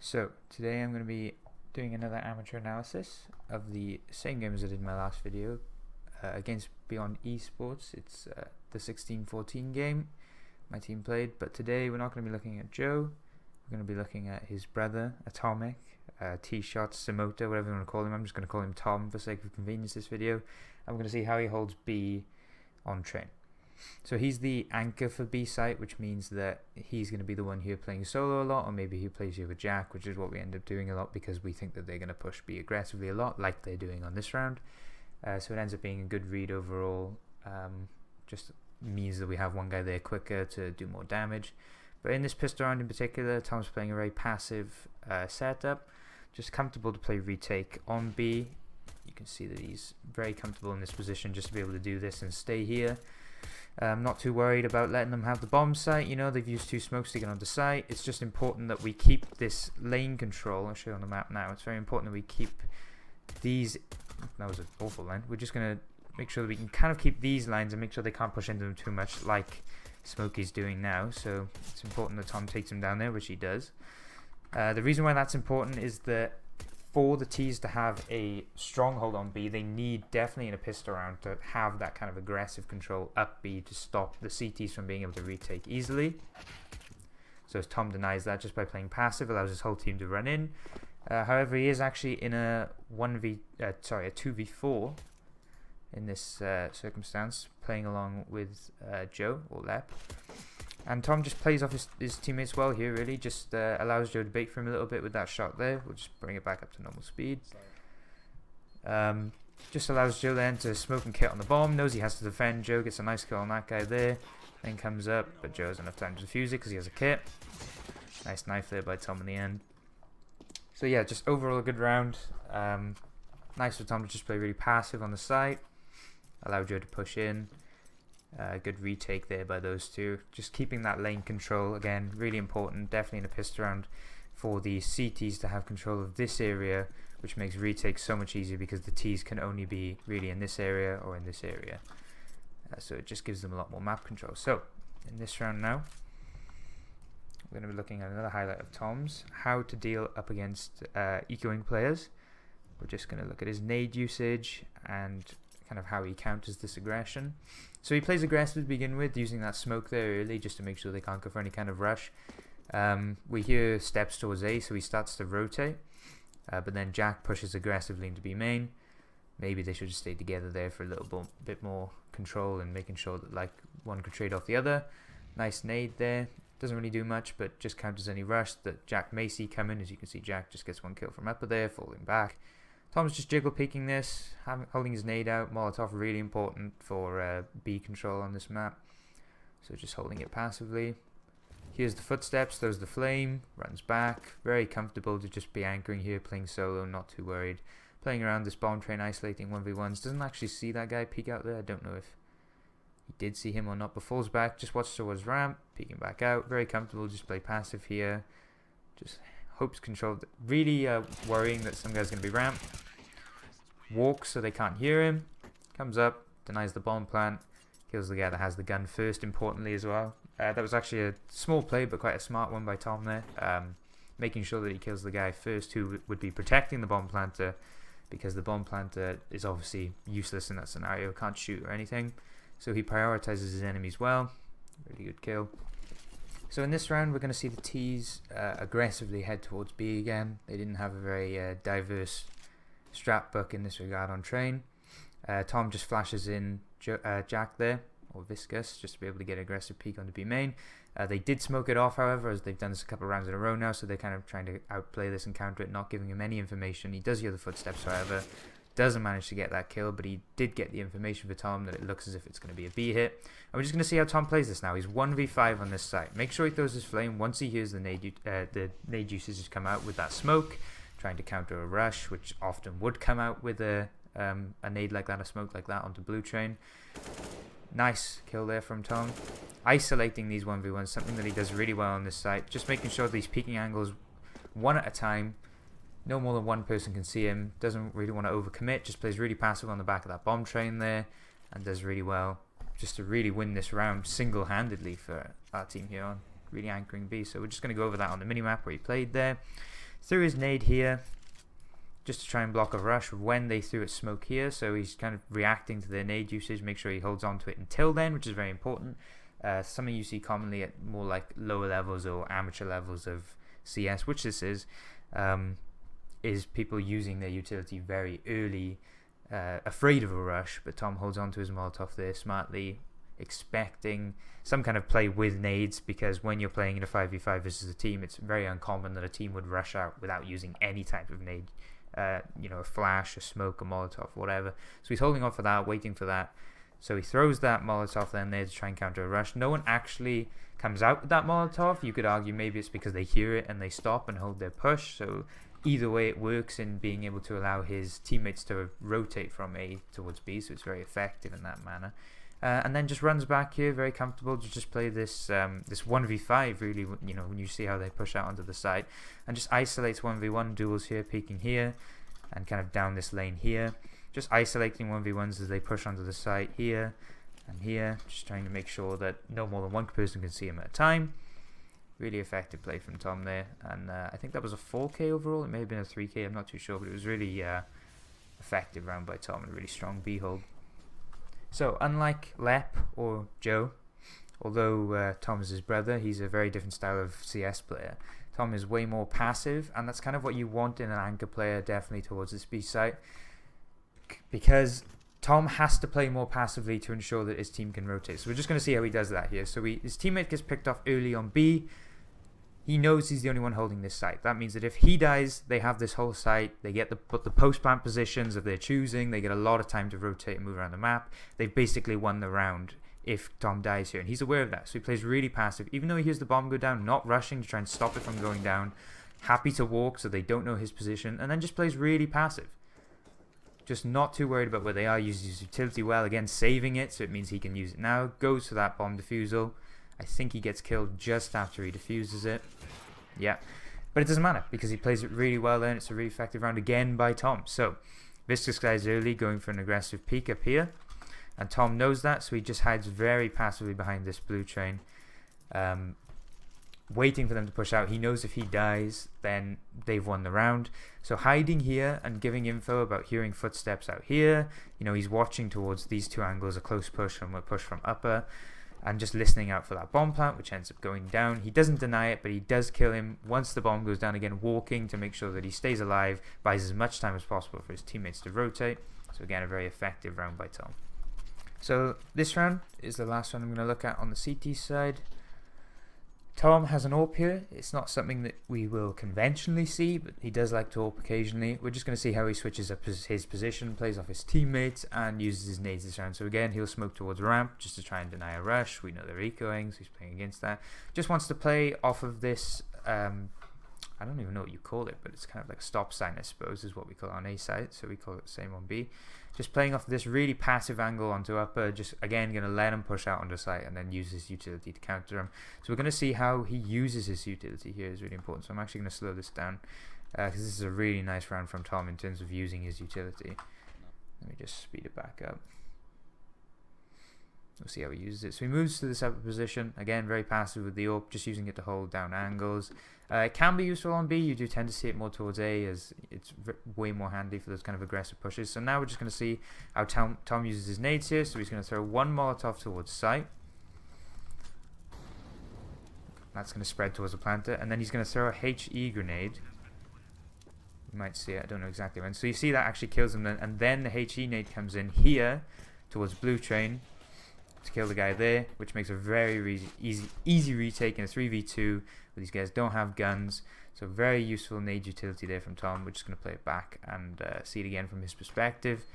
So today I'm going to be doing another amateur analysis of the same game as I did in my last video against Beyond Esports. It's the 16-14 game my team played, but today we're not going to be looking at Joe. We're going to be looking at his brother, Atomic, Tshotz, Cimota, whatever you want to call him. I'm just going to call him Tom for sake of convenience this video. I'm going to see how he holds B on train. So he's the anchor for B site, which means that he's going to be the one here playing solo a lot, or maybe he plays here with Jack, which is what we end up doing a lot because we think that they're going to push B aggressively a lot, like they're doing on this round. So it ends up being a good read overall. Just means that we have one guy there quicker to do more damage. But in this pistol round in particular, Tom's playing a very passive setup, just comfortable to play retake on B. You can see that he's very comfortable in this position just to be able to do this and stay here. Not too worried about letting them have the bomb site. You know, they've used 2 smokes to get onto site. It's just important that we keep this lane control. I'll show you on the map now. It's very important that we keep these. That was an awful line. We're just going to make sure that we can kind of keep these lines and make sure they can't push into them too much like Smokey's doing now. So it's important that Tom takes him down there, which he does. The reason why that's important is that for the T's to have a stronghold on B, they need definitely in a pistol round to have that kind of aggressive control up B to stop the CTs from being able to retake easily. So as Tom denies that just by playing passive, allows his whole team to run in. However, he is actually in a 2v4 in this circumstance, playing along with Joe or Lep. And Tom just plays off his teammates well here, really. Just allows Joe to bait for him a little bit with that shot there. We'll just bring it back up to normal speed. Just allows Joe then to smoke and kit on the bomb. Knows he has to defend. Joe gets a nice kill on that guy there. Then comes up, but Joe has enough time to defuse it because he has a kit. Nice knife there by Tom in the end. So yeah, just overall a good round. Nice for Tom to just play really passive on the site. Allow Joe to push in. Good retake there by those two. Just keeping that lane control, again, really important, definitely in a pistol round, for the CTs to have control of this area, which makes retake so much easier because the T's can only be really in this area or in this area. So it just gives them a lot more map control. So in this round now, we're going to be looking at another highlight of Tom's, how to deal up against ecoing players. We're just going to look at his nade usage and kind of how he counters this aggression. So he plays aggressive to begin with, using that smoke there early just to make sure they can't go for any kind of rush. We hear steps towards A, so he starts to rotate, but then Jack pushes aggressively into B main. Maybe they should just stay together there for a little bit more control and making sure that like one could trade off the other. Nice nade there. Doesn't really do much, but just counters any rush that Jack may see coming. As you can see, Jack just gets one kill from upper there, falling back. Tom's just jiggle peeking this, holding his nade out. Molotov really important for B control on this map. So just holding it passively. Here's the footsteps, throws the flame, runs back. Very comfortable to just be anchoring here, playing solo, not too worried. Playing around this bomb train, isolating 1v1s. Doesn't actually see that guy peek out there. I don't know if he did see him or not, but falls back. Just watch towards ramp, peeking back out. Very comfortable, just play passive here. Just hopes controlled. Really worrying that some guy's going to be ramp. Walks so they can't hear him. Comes up, denies the bomb plant. Kills the guy that has the gun first, importantly as well. That was actually a small play, but quite a smart one by Tom there. Making sure that he kills the guy first who would be protecting the bomb planter, because the bomb planter is obviously useless in that scenario. Can't shoot or anything. So he prioritizes his enemies well. Really good kill. So in this round, we're going to see the T's aggressively head towards B again. They didn't have a very diverse strat book in this regard on train. Tom just flashes in Jack there, or Viscous, just to be able to get aggressive peek onto B main. They did smoke it off, however, as they've done this a couple of rounds in a row now, so they're kind of trying to outplay this and counter it, not giving him any information. He does hear the footsteps, however. Doesn't manage to get that kill, but he did get the information for Tom that it looks as if it's going to be a B hit. And we're just going to see how Tom plays this now. He's 1v5 on this site. Make sure he throws his flame once he hears the nade usage come out with that smoke, trying to counter a rush, which often would come out with a nade like that, a smoke like that onto blue train. Nice kill there from Tom. Isolating these 1v1s, something that he does really well on this site. Just making sure these peeking angles, one at a time. No more than one person can see him. Doesn't really want to overcommit. Just plays really passive on the back of that bomb train there. And does really well. Just to really win this round single-handedly for our team here on. Really anchoring B. So we're just going to go over that on the minimap where he played there. Threw his nade here just to try and block a rush when they threw a smoke here, so he's kind of reacting to their nade usage, make sure he holds on to it until then, which is very important. Something you see commonly at more like lower levels or amateur levels of CS, which this is people using their utility very early, afraid of a rush, but Tom holds on to his Molotov there smartly, expecting some kind of play with nades, because when you're playing in a 5v5 versus a team, it's very uncommon that a team would rush out without using any type of nade, a flash, a smoke, a Molotov, whatever. So he's holding on for that, waiting for that. So he throws that Molotov then there to try and counter a rush. No one actually comes out with that Molotov. You could argue maybe it's because they hear it and they stop and hold their push. So either way, it works in being able to allow his teammates to rotate from A towards B. So it's very effective in that manner. And then just runs back here, very comfortable to just play this this 1v5 really, when you see how they push out onto the side, and just isolates 1v1 duels here, peeking here and kind of down this lane here, just isolating 1v1s as they push onto the site here and here, just trying to make sure that no more than one person can see him at a time. Really effective play from Tom there, and I think that was a 4k overall. It may have been a 3k, I'm not too sure, but it was really effective round by Tom and a really strong B hold. So, unlike Lep or Joe, although Tom is his brother, he's a very different style of CS player. Tom is way more passive, and that's kind of what you want in an anchor player, definitely towards this B site, because Tom has to play more passively to ensure that his team can rotate. So we're just going to see how he does that here. So his teammate gets picked off early on B. He knows he's the only one holding this site. That means that if he dies, they have this whole site. They get the post plant positions of their choosing. They get a lot of time to rotate and move around the map. They've basically won the round if Tom dies here, and he's aware of that. So he plays really passive, even though he hears the bomb go down, not rushing to try and stop it from going down. Happy to walk so they don't know his position, and then just plays really passive. Just not too worried about where they are. Uses his utility well, again saving it, so it means he can use it now. Goes for that bomb defusal. I think he gets killed just after he defuses it. Yeah, but it doesn't matter because he plays it really well there, and it's a really effective round again by Tom. So Viscous Guy's early, going for an aggressive peek up here, and Tom knows that, so he just hides very passively behind this blue train, waiting for them to push out. He knows if he dies, then they've won the round. So hiding here and giving info about hearing footsteps out here. He's watching towards these two angles, a close push and a push from upper, and just listening out for that bomb plant, which ends up going down. He doesn't deny it, but he does kill him once the bomb goes down again, walking to make sure that he stays alive, buys as much time as possible for his teammates to rotate. So again, a very effective round by Tom. So this round is the last one I'm going to look at on the CT side. Tom has an AWP here. It's not something that we will conventionally see, but he does like to AWP occasionally. We're just going to see how he switches up his position, plays off his teammates, and uses his nades this round. So again, he'll smoke towards ramp just to try and deny a rush. We know they're ecoing, so he's playing against that. Just wants to play off of this, I don't even know what you call it, but it's kind of like a stop sign, I suppose, is what we call it on A side. So we call it the same on B. Just playing off this really passive angle onto upper, just again going to let him push out onto site and then use his utility to counter him. So we're going to see how he uses his utility here is really important. So I'm actually going to slow this down because this is a really nice round from Tom in terms of using his utility. Let me just speed it back up. We'll see how he uses it. So he moves to this upper position. Again, very passive with the AWP, just using it to hold down angles. It can be useful on B. You do tend to see it more towards A, as it's way more handy for those kind of aggressive pushes. So now we're just going to see how Tom uses his nades here. So he's going to throw one Molotov towards site. That's going to spread towards the planter. And then he's going to throw a HE grenade. You might see it. I don't know exactly when. So you see that actually kills him. And then the HE nade comes in here towards blue train to kill the guy there, which makes a very easy retake in a 3v2 where these guys don't have guns. So very useful nade utility there from Tom. We're just going to play it back and see it again from his perspective.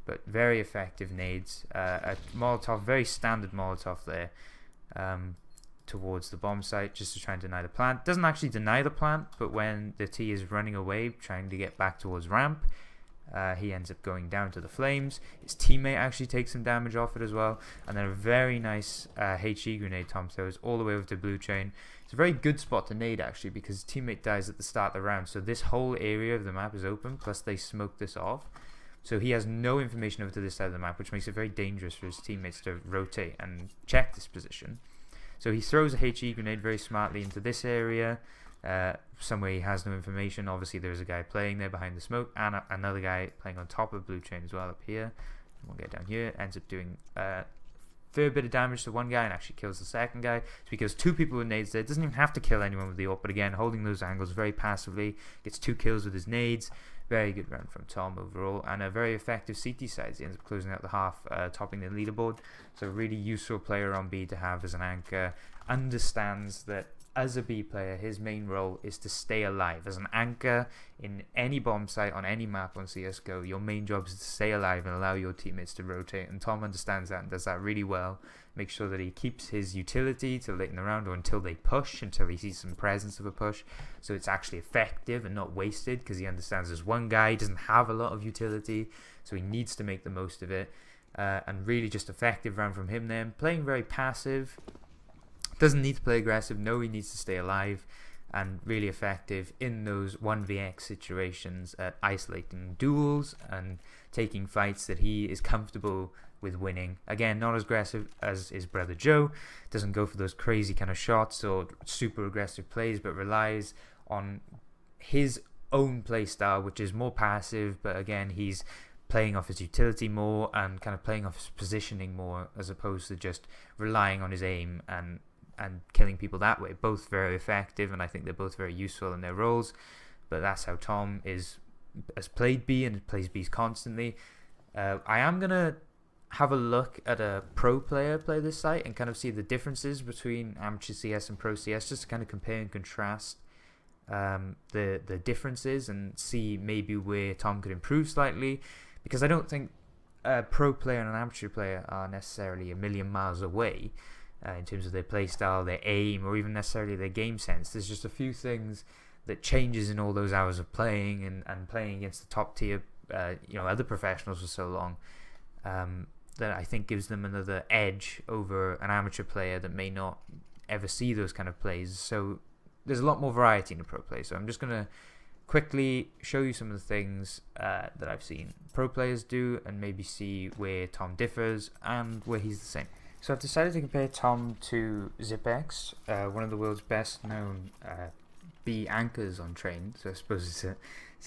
But very effective nades. A Molotov, very standard Molotov there, towards the bomb site, just to try and deny the plant. Doesn't actually deny the plant, but when the T is running away, trying to get back towards ramp, He ends up going down to the flames. His teammate actually takes some damage off it as well. And then a very nice HE grenade Tom throws all the way over to blue chain. It's a very good spot to nade actually, because his teammate dies at the start of the round. So this whole area of the map is open, plus they smoke this off. So he has no information over to this side of the map, which makes it very dangerous for his teammates to rotate and check this position. So he throws a HE grenade very smartly into this area, somewhere he has no information. Obviously there's a guy playing there behind the smoke, and another guy playing on top of blue chain as well up here. And we'll get down here, ends up doing a fair bit of damage to one guy and actually kills the second guy. So he kills 2 people with nades there. Doesn't even have to kill anyone with the AWP, but again, holding those angles very passively. Gets 2 kills with his nades. Very good round from Tom overall, and a very effective CT sides. He ends up closing out the half, topping the leaderboard. So a really useful player on B to have as an anchor. Understands that as a B player, his main role is to stay alive. As an anchor in any bomb site on any map on CSGO, your main job is to stay alive and allow your teammates to rotate. And Tom understands that and does that really well. Makes sure that he keeps his utility till late in the round, or until they push, until he sees some presence of a push. So it's actually effective and not wasted, because he understands there's one guy, he doesn't have a lot of utility, so he needs to make the most of it. And really just effective round from him then. Playing very passive. Doesn't need to play aggressive. No, he needs to stay alive, and really effective in those 1vx situations at isolating duels and taking fights that he is comfortable with winning. Again, not as aggressive as his brother Joe. Doesn't go for those crazy kind of shots or super aggressive plays, but relies on his own play style, which is more passive, but again, he's playing off his utility more and kind of playing off his positioning more, as opposed to just relying on his aim and killing people that way. Both very effective, and I think they're both very useful in their roles. But that's how Tom has played B and plays Bs constantly. I am gonna have a look at a pro player play this site and kind of see the differences between amateur CS and pro CS, just to kind of compare and contrast the differences and see maybe where Tom could improve slightly, because I don't think a pro player and an amateur player are necessarily a million miles away in terms of their play style, their aim, or even necessarily their game sense. There's just a few things that changes in all those hours of playing and playing against the top tier other professionals for so long, that I think gives them another edge over an amateur player that may not ever see those kind of plays. So there's a lot more variety in the pro play. So I'm just going to quickly show you some of the things that I've seen pro players do, and maybe see where Tom differs and where he's the same. So I've decided to compare Tom to Zipx, one of the world's best known B anchors on train. So I suppose it's a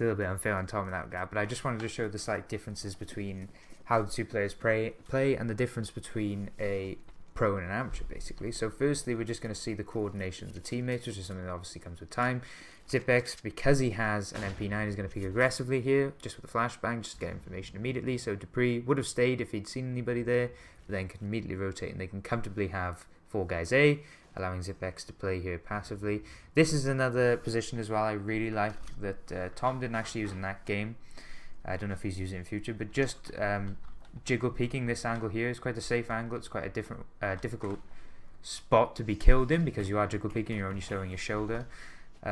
little bit unfair on Tom in that regard, but I just wanted to show the slight differences between how the two players play and the difference between a pro and an amateur, basically. So firstly, we're just going to see the coordination of the teammates, which is something that obviously comes with time. Zipx, because he has an MP9, is going to pick aggressively here, just with a flashbang, just to get information immediately. So Dupree would have stayed if he'd seen anybody there, but then can immediately rotate, and they can comfortably have 4 guys A, allowing Zipx to play here passively. This is another position as well I really like that Tom didn't actually use in that game. I don't know if he's using it in future, but just jiggle peeking this angle here is quite a safe angle. It's quite a difficult spot to be killed in, because you are jiggle peeking, you're only showing your shoulder.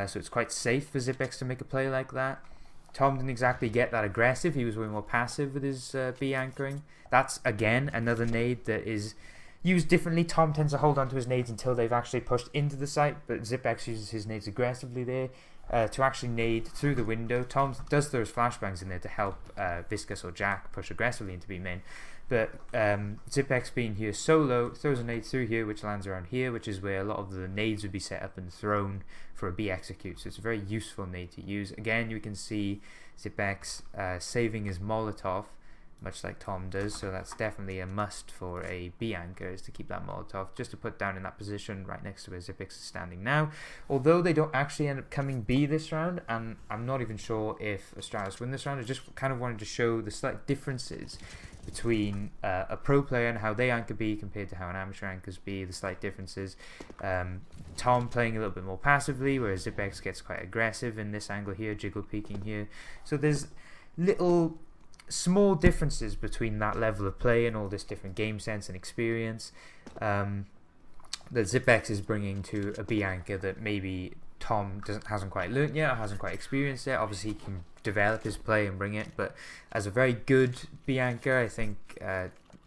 So it's quite safe for Zipx to make a play like that. Tom didn't exactly get that aggressive. He was way more passive with his B anchoring. That's, again, another nade that is used differently. Tom tends to hold on to his nades until they've actually pushed into the site, but Zipx uses his nades aggressively there to actually nade through the window. Tom does throw his flashbangs in there to help Viscus or Jack push aggressively into B main. But Zipx being here solo, throws a nade through here, which lands around here, which is where a lot of the nades would be set up and thrown for a B execute. So it's a very useful nade to use. Again, you can see Zipx saving his Molotov, much like Tom does. So that's definitely a must for a B anchor, is to keep that Molotov just to put down in that position right next to where Zipx is standing now. Although they don't actually end up coming B this round, and I'm not even sure if Astralis win this round. I just kind of wanted to show the slight differences between a pro player and how they anchor B compared to how an amateur anchors B, the slight differences. Tom playing a little bit more passively, whereas Zipx gets quite aggressive in this angle here, jiggle peeking here. So there's little small differences between that level of play and all this different game sense and experience that Zipx is bringing to a B anchor that maybe Tom hasn't quite learnt yet, or hasn't quite experienced it. Obviously he can develop his play and bring it, but as a very good B anchor, I think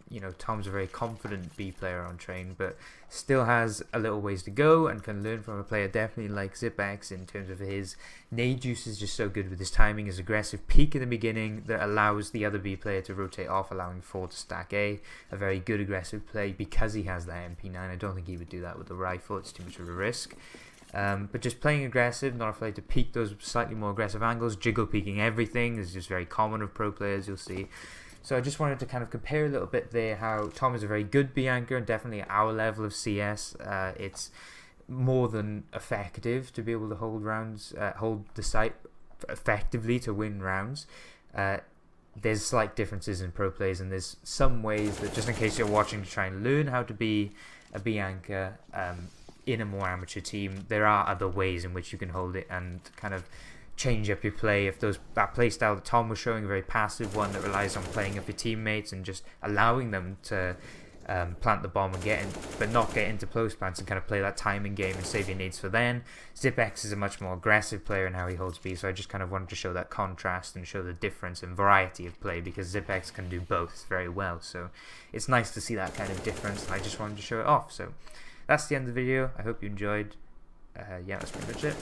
you know, Tom's a very confident B player on train, but still has a little ways to go and can learn from a player definitely like Zipx in terms of his nade use is just so good with his timing, his aggressive peak in the beginning that allows the other B player to rotate off, allowing 4 to stack A. A very good aggressive play because he has that MP9. I don't think he would do that with the rifle, it's too much of a risk. But just playing aggressive, not afraid to peek those slightly more aggressive angles, jiggle peeking everything is just very common of pro players, you'll see. So I just wanted to kind of compare a little bit there how Tom is a very good B anchor and definitely at our level of CS. It's more than effective to be able to hold rounds, hold the site effectively to win rounds. There's slight differences in pro players, and there's some ways that, just in case you're watching to try and learn how to be a B anchor in a more amateur team, there are other ways in which you can hold it and kind of change up your play. If that play style that Tom was showing, a very passive one that relies on playing up your teammates and just allowing them to plant the bomb and but not get into close plants and kind of play that timing game and save your nades for then. Zipx is a much more aggressive player in how he holds B, so I just kind of wanted to show that contrast and show the difference and variety of play, because Zipx can do both very well, so it's nice to see that kind of difference, and I just wanted to show it off. So that's the end of the video. I hope you enjoyed. Yeah, that's pretty much it.